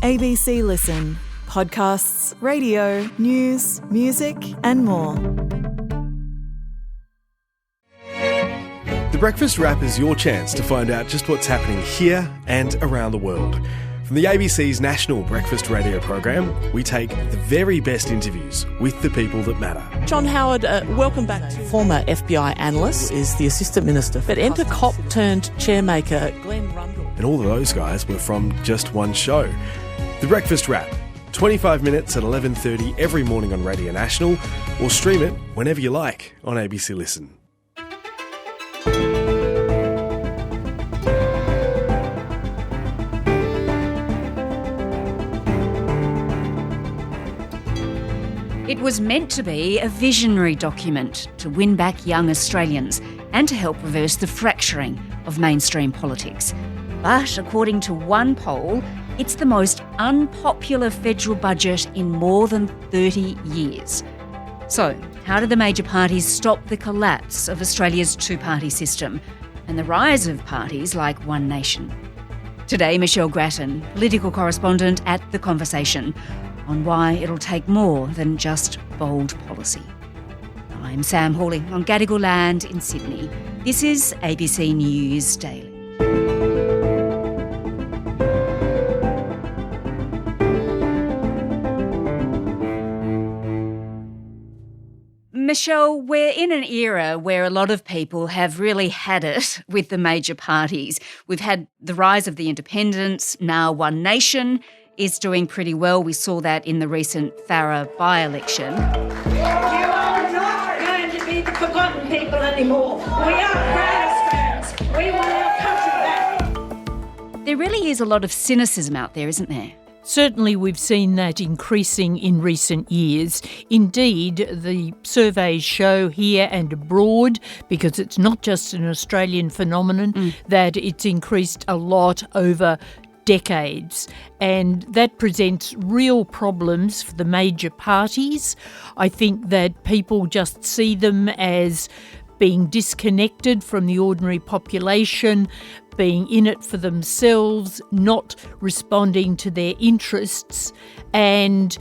ABC Listen. Podcasts, radio, news, music and more. The Breakfast Wrap is your chance to find out just what's happening here and around the world. From the ABC's national breakfast radio program, we take the very best interviews with the people that matter. John Howard, welcome back. Former FBI analyst is the Assistant Minister. But enter cop turned chairmaker Glenn Rundle. And all of those guys were from just one show. The Breakfast Wrap, 25 minutes at 11:30 every morning on Radio National, or stream it whenever you like on ABC Listen. It was meant to be a visionary document to win back young Australians and to help reverse the fracturing of mainstream politics. But according to one poll, it's the most unpopular federal budget in more than 30 years. So, how did the major parties stop the collapse of Australia's two-party system and the rise of parties like One Nation? Today, Michelle Grattan, political correspondent at The Conversation, on why it'll take more than just bold policy. I'm Sam Hawley on Gadigal land in Sydney. This is ABC News Daily. Michelle, we're in an era where a lot of people have really had it with the major parties. We've had the rise of the independents, now One Nation is doing pretty well. We saw that in the recent Farrer by-election. You are not going to be the forgotten people anymore. We are proud Australians. We want our country back. There really is a lot of cynicism out there, isn't there? Certainly we've seen that increasing in recent years. Indeed, the surveys show here and abroad, because it's not just an Australian phenomenon, that it's increased a lot over decades, and that presents real problems for the major parties. I think that people just see them as being disconnected from the ordinary population, being in it for themselves, not responding to their interests, and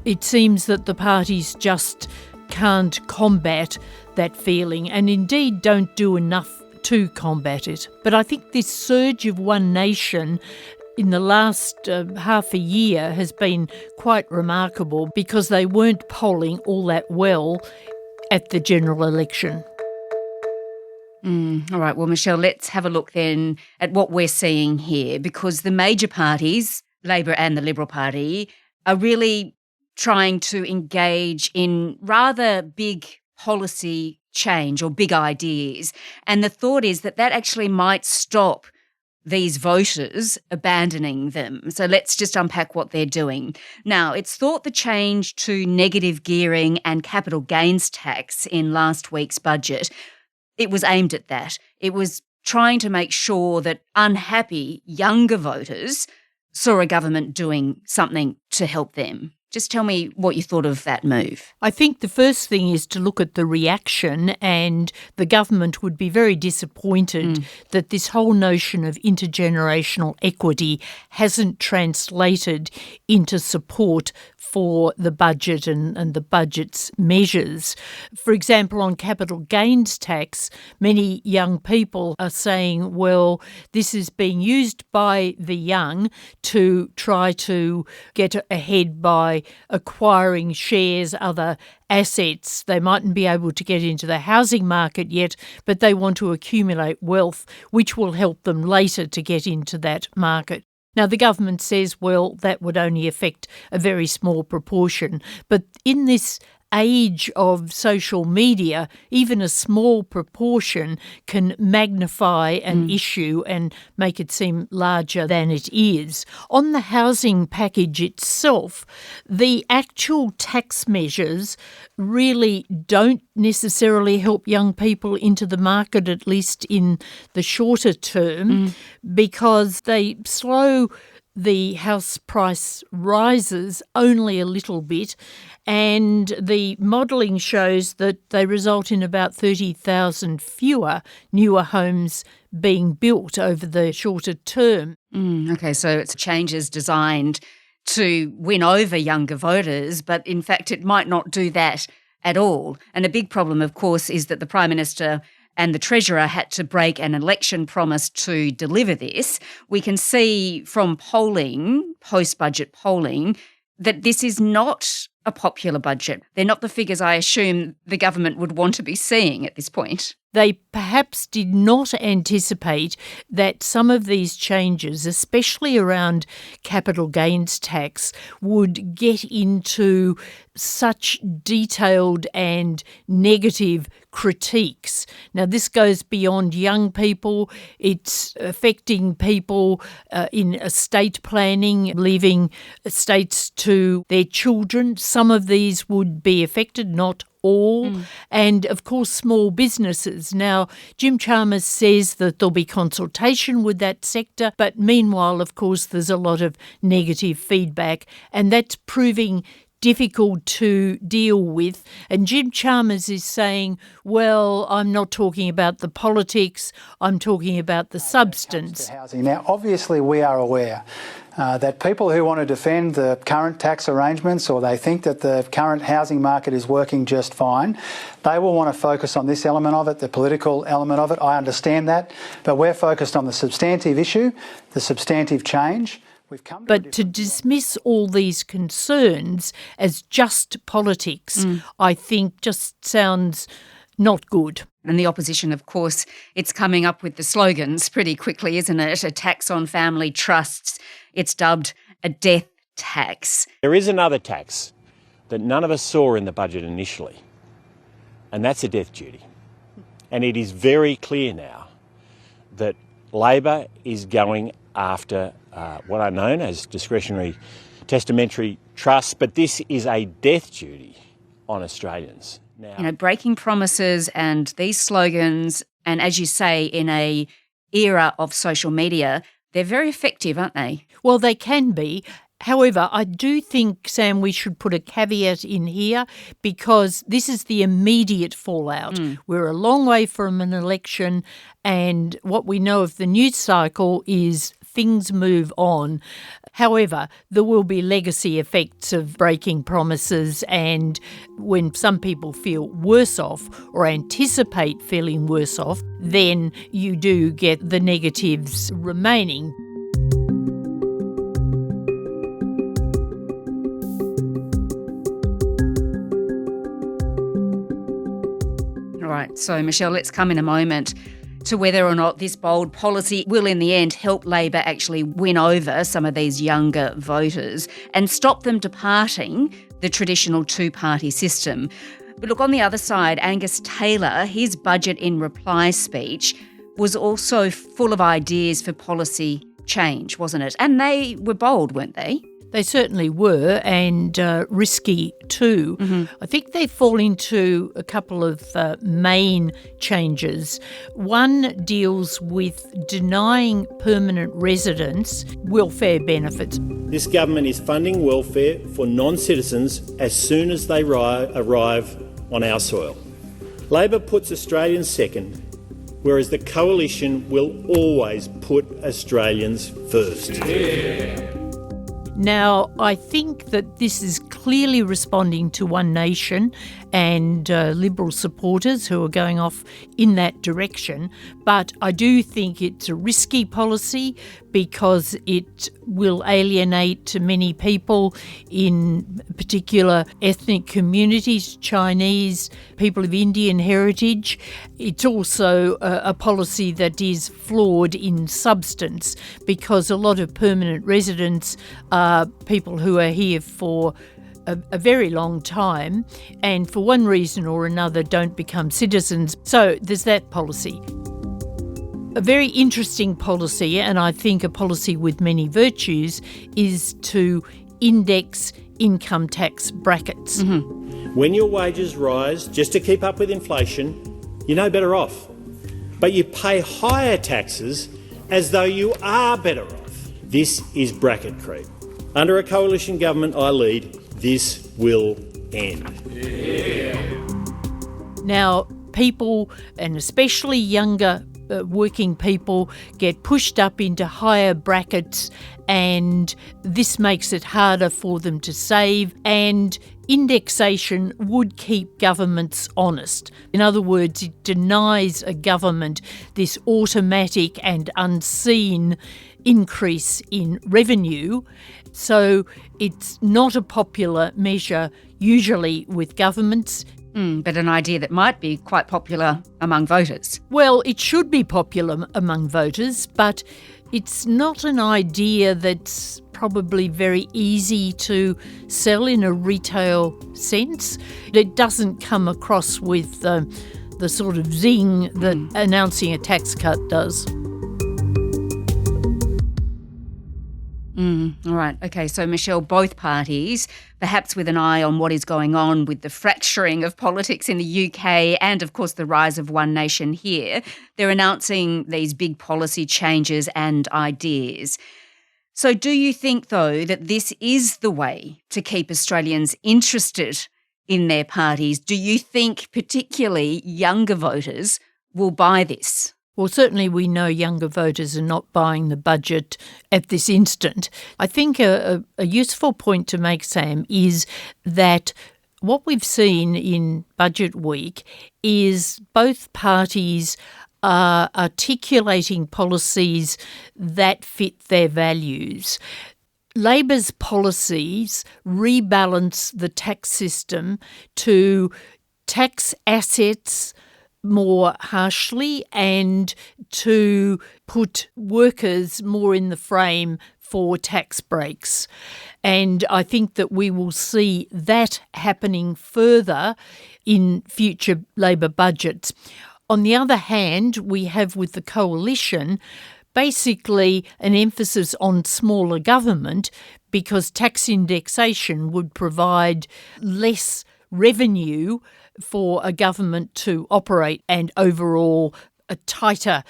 it seems that the parties just can't combat that feeling, and indeed don't do enough to combat it. But I think this surge of One Nation in the last half a year has been quite remarkable, because they weren't polling all that well at the general election. All right, well, Michelle, let's have a look then at what we're seeing here, because the major parties, Labor and the Liberal Party, are really trying to engage in rather big policy change or big ideas. And the thought is that that actually might stop these voters abandoning them. So let's just unpack what they're doing. Now, it's thought the change to negative gearing and capital gains tax in last week's budget, it was aimed at that. It was trying to make sure that unhappy younger voters saw a government doing something to help them. Just tell me what you thought of that move. I think the first thing is to look at the reaction, and the government would be very disappointed that this whole notion of intergenerational equity hasn't translated into support for the budget and the budget's measures. For example, on capital gains tax, many young people are saying, well, this is being used by the young to try to get ahead by acquiring shares, other assets. They mightn't be able to get into the housing market yet, but they want to accumulate wealth, which will help them later to get into that market. Now, the government says, well, that would only affect a very small proportion. But in this age of social media, even a small proportion can magnify an issue and make it seem larger than it is. On the housing package itself, the actual tax measures really don't necessarily help young people into the market, at least in the shorter term, because they slow the house price rises only a little bit, and the modelling shows that they result in about 30,000 fewer newer homes being built over the shorter term. Okay, so it's changes designed to win over younger voters, but in fact it might not do that at all. And a big problem, of course, is that the Prime Minister and the Treasurer had to break an election promise to deliver this. We can see from polling, post-budget polling, that this is not a popular budget. They're not the figures I assume the government would want to be seeing at this point. They perhaps did not anticipate that some of these changes, especially around capital gains tax, would get into such detailed and negative critiques. Now, this goes beyond young people. It's affecting people in estate planning, leaving estates to their children. Some of these would be affected, not all, and of course small businesses. Now, Jim Chalmers says that there'll be consultation with that sector, but meanwhile, of course, there's a lot of negative feedback, and that's proving difficult to deal with. And Jim Chalmers is saying, well, I'm not talking about the politics, I'm talking about the substance. Now, obviously, we are aware that people who want to defend the current tax arrangements, or they think that the current housing market is working just fine, they will want to focus on this element of it, the political element of it. I understand that, but we're focused on the substantive issue, the substantive change. But to dismiss all these concerns as just politics, I think just sounds not good. And the opposition, of course, it's coming up with the slogans pretty quickly, isn't it? A tax on family trusts. It's dubbed a death tax. There is another tax that none of us saw in the budget initially, and that's a death duty. And it is very clear now that Labor is going after what are known as discretionary testamentary trusts, but this is a death duty on Australians. Now, breaking promises and these slogans, and as you say, in a era of social media, they're very effective, aren't they? Well, they can be. However, I do think, Sam, we should put a caveat in here because this is the immediate fallout. We're a long way from an election, and what we know of the news cycle is things move on. However, there will be legacy effects of breaking promises, and when some people feel worse off or anticipate feeling worse off, then you do get the negatives remaining. All right, so Michelle, let's come in a moment to whether or not this bold policy will in the end help Labor actually win over some of these younger voters and stop them departing the traditional two-party system. But look, on the other side, Angus Taylor, his budget in reply speech was also full of ideas for policy change, wasn't it? And they were bold, weren't they? They certainly were, and risky too. I think they fall into a couple of main changes. One deals with denying permanent residents welfare benefits. this government is funding welfare for non-citizens as soon as they arrive on our soil. Labor puts Australians second, whereas the Coalition will always put Australians first. Now, I think that this is clearly responding to One Nation and Liberal supporters who are going off in that direction, but I do think it's a risky policy because it will alienate many people in particular ethnic communities, Chinese, people of Indian heritage. It's also a policy that is flawed in substance because a lot of permanent residents are people who are here for a very long time and for one reason or another don't become citizens. So there's that policy. A very interesting policy, and I think a policy with many virtues, is to index income tax brackets. Mm-hmm. When your wages rise just to keep up with inflation, you're no better off. But you pay higher taxes as though you are better off. This is bracket creep. Under a coalition government I lead, this will end. Now, people, and especially younger working people get pushed up into higher brackets, and this makes it harder for them to save, and indexation would keep governments honest. In other words, it denies a government this automatic and unseen increase in revenue. So it's not a popular measure usually with governments. But an idea that might be quite popular among voters. Well, it should be popular among voters, but it's not an idea that's probably very easy to sell in a retail sense. It doesn't come across with the sort of zing that announcing a tax cut does. All right. Okay. So, Michelle, both parties, perhaps with an eye on what is going on with the fracturing of politics in the UK and, of course, the rise of One Nation here, they're announcing these big policy changes and ideas. So do you think, though, that this is the way to keep Australians interested in their parties? Do you think particularly younger voters will buy this? Well, certainly we know younger voters are not buying the budget at this instant. I think a useful point to make, Sam, is that what we've seen in Budget Week is both parties are articulating policies that fit their values. Labor's policies rebalance the tax system to tax assets more harshly and to put workers more in the frame for tax breaks. And I think that we will see that happening further in future Labor budgets. On the other hand, we have with the coalition basically an emphasis on smaller government because tax indexation would provide less revenue for a government to operate and overall a tighter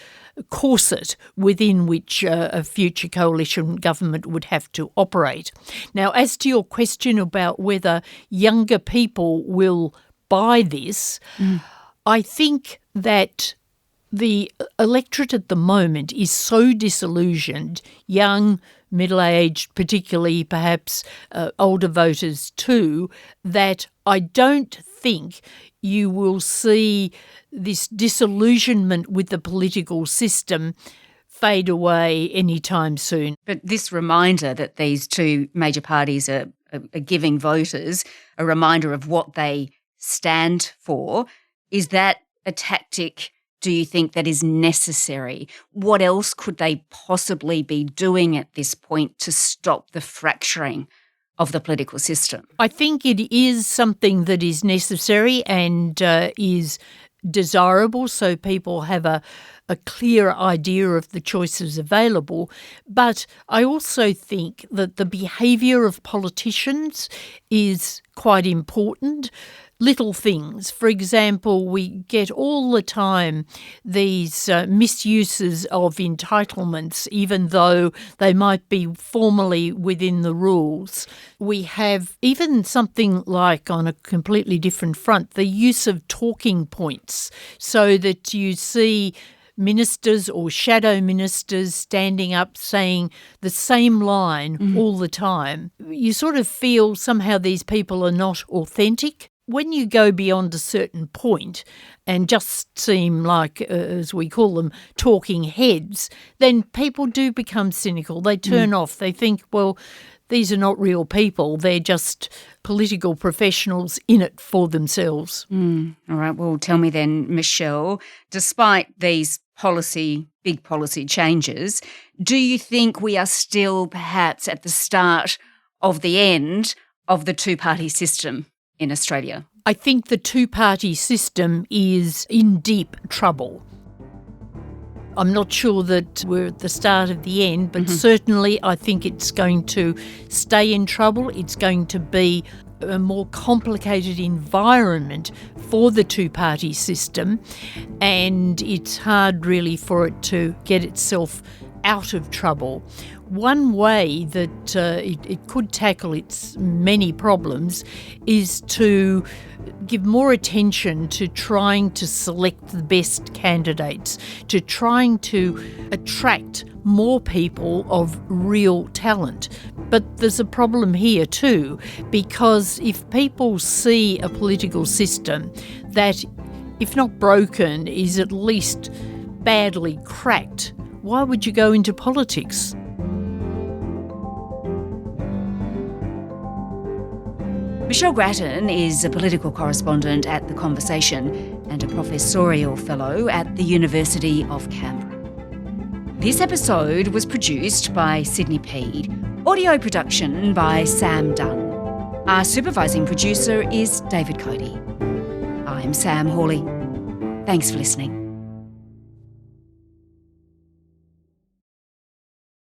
corset within which a future coalition government would have to operate. Now, as to your question about whether younger people will buy this, I think that the electorate at the moment is so disillusioned, young, middle-aged, particularly perhaps older voters too, that I don't think you will see this disillusionment with the political system fade away anytime soon. But this reminder that these two major parties are giving voters, a reminder of what they stand for, is that a tactic, do you think, that is necessary? What else could they possibly be doing at this point to stop the fracturing of the political system? I think it is something that is necessary and is desirable so people have a clear idea of the choices available. But I also think that the behaviour of politicians is quite important. Little things. For example, we get all the time these misuses of entitlements, even though they might be formally within the rules. We have even something like, on a completely different front, the use of talking points, so that you see ministers or shadow ministers standing up saying the same line all the time. You sort of feel somehow these people are not authentic. When you go beyond a certain point and just seem like, as we call them, talking heads, then people do become cynical. They turn off. They think, well, these are not real people. They're just political professionals in it for themselves. All right. Well, tell me then, Michelle, despite these big policy changes, do you think we are still perhaps at the start of the end of the two-party system in Australia? I think the two-party system is in deep trouble. I'm not sure that we're at the start of the end, but certainly I think it's going to stay in trouble. It's going to be a more complicated environment for the two-party system, and it's hard really for it to get itself out of trouble. one way that it could tackle its many problems is to give more attention to trying to select the best candidates, to trying to attract more people of real talent. But there's a problem here too, because if people see a political system that, if not broken, is at least badly cracked, why would you go into politics? Michelle Grattan is a political correspondent at The Conversation and a professorial fellow at the University of Canberra. This episode was produced by Sydney Peed, audio production by Sam Dunn. Our supervising producer is David Cody. I'm Sam Hawley. Thanks for listening.